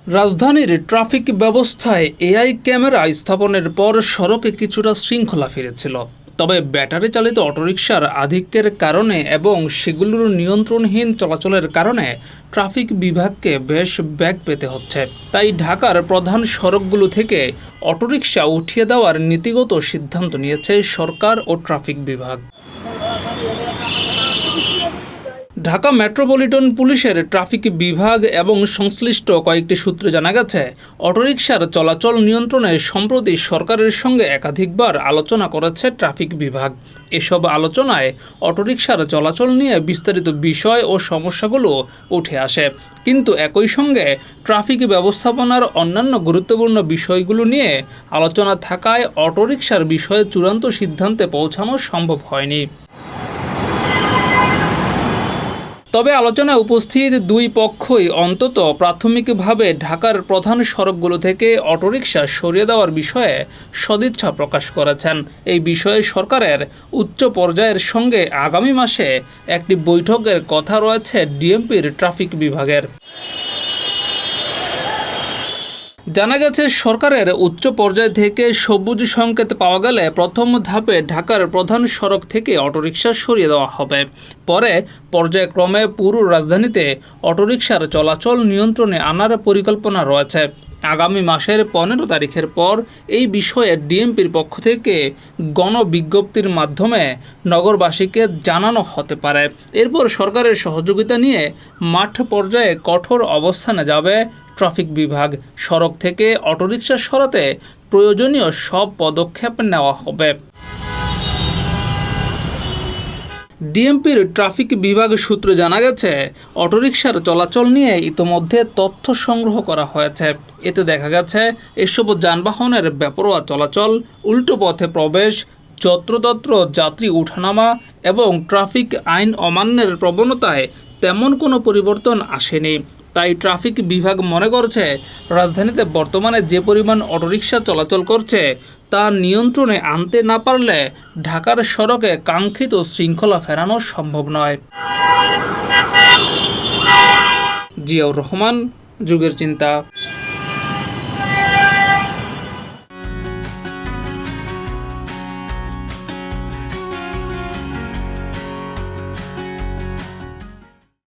রাজধানীর ট্রাফিক ব্যবস্থায় AI camera স্থাপনের পর সড়কে কিছুটা শৃঙ্খলা ফিরেছিল। তবে ব্যাটারি চালিত অটোরিকশার আধিক্যের কারণে এবং সেগুলোর নিয়ন্ত্রণহীন চলাচলের কারণে ট্রাফিক বিভাগকে বেশ বেগ পেতে হচ্ছে। তাই ঢাকার প্রধান সড়কগুলো থেকে অটোরিকশা উঠিয়ে দেওয়ার নীতিগত সিদ্ধান্ত নিয়েছে সরকার ও ট্রাফিক বিভাগ। ঢাকা মেট্রোপলিটন পুলিশের ট্রাফিক বিভাগ এবং সংশ্লিষ্ট কয়েকটি সূত্রে জানা গেছে, অটোরিকশার চলাচল নিয়ন্ত্রণে সম্প্রতি সরকারের সঙ্গে একাধিকবার আলোচনা করেছে ট্রাফিক বিভাগ। এসব আলোচনায় অটোরিকশার চলাচল নিয়ে বিস্তারিত বিষয় ও সমস্যাগুলো উঠে আসে, কিন্তু একই সঙ্গে ট্রাফিক ব্যবস্থাপনার অন্যান্য গুরুত্বপূর্ণ বিষয়গুলো নিয়ে আলোচনা থাকায় অটোরিকশার বিষয়ে চূড়ান্ত সিদ্ধান্তে পৌঁছানো সম্ভব হয়নি। তবে আলোচনায় উপস্থিত দুই পক্ষই অন্তত প্রাথমিকভাবে ঢাকার প্রধান সড়কগুলো থেকে অটোরিকশা সরিয়ে দেওয়ার বিষয়ে সদিচ্ছা প্রকাশ করেছেন। এই বিষয়ে সরকারের উচ্চ পর্যায়ের সঙ্গে আগামী মাসে একটি বৈঠকের কথা রয়েছে ডিএমপির ট্রাফিক বিভাগের। জানা গেছে, সরকারের উচ্চ পর্যায় থেকে সবুজ সংকেত পাওয়া গেলে প্রথম ধাপে ঢাকার প্রধান সড়ক থেকে অটোরিকশা সরিয়ে দেওয়া হবে। পরে পর্যায়ক্রমে পুরো রাজধানীতে অটোরিকশার চলাচল নিয়ন্ত্রণে আনার পরিকল্পনা রয়েছে। আগামী মাসের 15 তারিখের পর এই বিষয়ে ডিএমপির পক্ষ থেকে গণবিজ্ঞপ্তির মাধ্যমে নগরবাসীকে জানানো হতে পারে। এরপর সরকারের সহযোগিতা নিয়ে মাঠ পর্যায়ে কঠোর অবস্থানে যাবে ট্রাফিক বিভাগ। সড়ক থেকে অটোরিকশা সরাতে প্রয়োজনীয় সব পদক্ষেপ নেওয়া হবে। ডিএমপির ট্রাফিক বিভাগ সূত্রে জানা গেছে, অটোরিকশার চলাচল নিয়ে ইতোমধ্যে তথ্য সংগ্রহ করা হয়েছে। এতে দেখা গেছে, এসব যানবাহনের বেপরোয়া চলাচল, উল্টো পথে প্রবেশ, যত্রতত্র যাত্রী ওঠানামা এবং ট্রাফিক আইন অমান্যের প্রবণতায় তেমন কোনো পরিবর্তন আসেনি। তাই ট্রাফিক বিভাগ মনে করছে, রাজধানীতে বর্তমানে যে পরিমাণ অটোরিকশা চলাচল করছে তা নিয়ন্ত্রণে আনতে না পারলে ঢাকার সড়কে কাঙ্ক্ষিত শৃঙ্খলা ফেরানো সম্ভব নয়। জিয়াউর রহমান, যুগের চিন্তা।